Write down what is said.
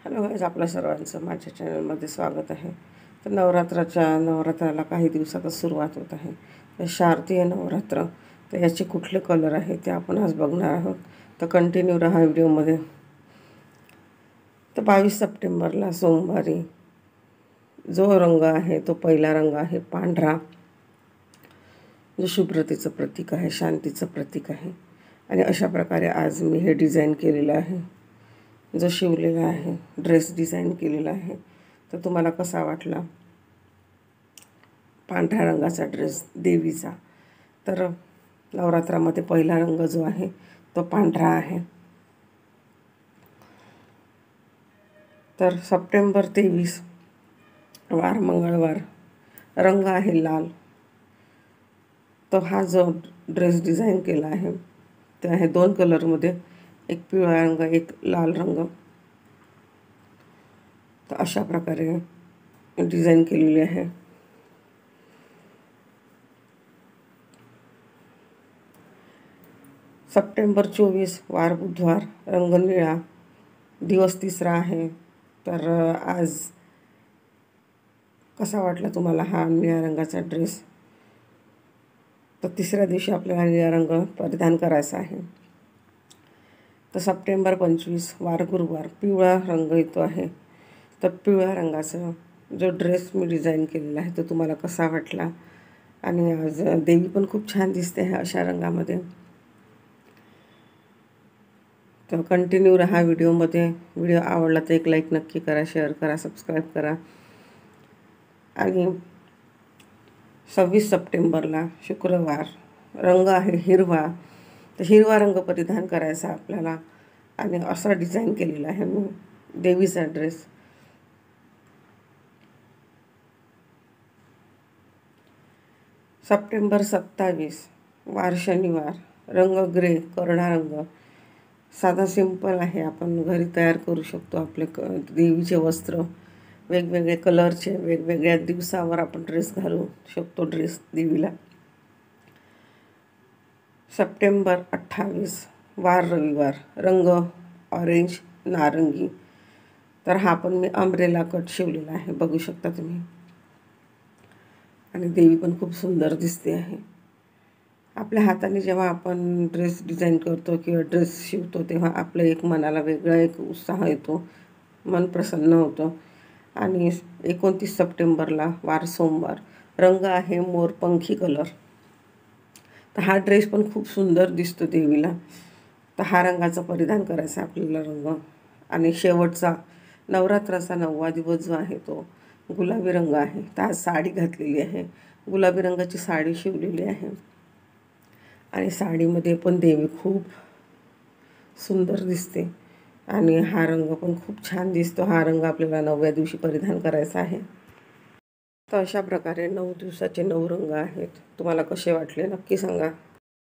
Hello guys, आपल्या सर्वांचं माझ्या चॅनलमध्ये स्वागत आहे. तर नवरात्राला काही दिवसातच सुरुवात होत आहे. तर शारदीय नवरात्र, तर याचे कुठले कलर आहे ते आपण आज बघणार आहोत. तर कंटिन्यू राहा व्हिडिओमध्ये. तर 22 सप्टेंबरला सोमवारी जो रंग आहे तो पहिला रंग आहे पांढरा, जो शुभ्रतेचं प्रतीक आहे, शांतीचं प्रतीक आहे. आणि अशा प्रकारे आज मी हे डिझाईन केलेलं आहे, जो शिवलेला आहे, ड्रेस डिझाईन केलेला आहे. तर तुम्हाला कसा वाटला पांढऱ्या रंगाचा ड्रेस देवीचा? तर नवरात्रामध्ये पहिला रंग जो आहे तो पांढरा आहे. तर सप्टेंबर 23 वार मंगळवार, रंग आहे लाल. तो हा जो ड्रेस डिझाईन केला आहे ते आहे 2 कलरमध्ये, एक पिवळा रंग, एक लाल रंग. तर अशा प्रकारे डिझाईन केलेली आहे. सप्टेंबर 24 वार बुधवार, रंग निळा, दिवस तिसरा आहे. तर आज कसा वाटला तुम्हाला हा निळ्या रंगाचा ड्रेस? तर तिसऱ्या दिवशी आपल्याला निळा रंग परिधान करायचा आहे. तर सप्टेंबर 25 वार गुरुवार, पिवळा रंग येतो आहे. तर पिवळ्या रंगाचा जो ड्रेस मी डिझाईन केलेला आहे तो तुम्हाला कसा वाटला? आणि आज देवी पण खूप छान दिसते आहे अशा रंगामध्ये. तर कंटिन्यू राहा व्हिडिओमध्ये. व्हिडिओ आवडला तर एक लाईक नक्की करा, शेअर करा, सबस्क्राईब करा. आणि 26 सप्टेंबरला शुक्रवार, रंग आहे हिरवा. तर हिरवा रंग परिधान करायचा आपल्याला. आणि असा डिझाईन केलेला आहे मी देवीचा ड्रेस. सप्टेंबर 27 वार शनिवार, रंग ग्रे, करडा रंग. साधा सिंपल आहे, आपण घरी तयार करू शकतो आपले देवीचे वस्त्र. वेगवेगळे कलरचे, वेगवेगळ्या दिवसावर आपण ड्रेस घालू शकतो देवीला. सप्टेंबर 28 वार रविवार, रंग ऑरेंज नारंगी. तर हा पण मी अम्ब्रेला कट शिवलेला आहे, बघू शकता तुम्ही. आणि देवी पण खूप सुंदर दिसते आहे. आपल्या हाताने जेव्हा आपण ड्रेस डिझाईन करतो किंवा ड्रेस शिवतो तेव्हा आपलं एक मनाला वेगळा एक उत्साह येतो, मन प्रसन्न होतं. आणि 29 सप्टेंबरला वार सोमवार, रंग आहे मोरपंखी कलर. तर हा ड्रेस पण खूप सुंदर दिसतो देवीला. तर हा रंगाचा परिधान करायचा आपल्याला रंग. आणि शेवटचा नवरात्राचा 9वा दिवस जो आहे तो गुलाबी रंग आहे. तर आज साडी घातलेली आहे, गुलाबी रंगाची साडी शिवलेली आहे. आणि साडीमध्ये पण देवी खूप सुंदर दिसते. आणि हा रंग पण खूप छान दिसतो. हा रंग आपल्याला 9व्या दिवशी परिधान करायचा आहे. तर अशा प्रकारे 9 दिवसाचे 9 रंग आहेत. तुम्हाला कसे वाटले नक्की सांगा.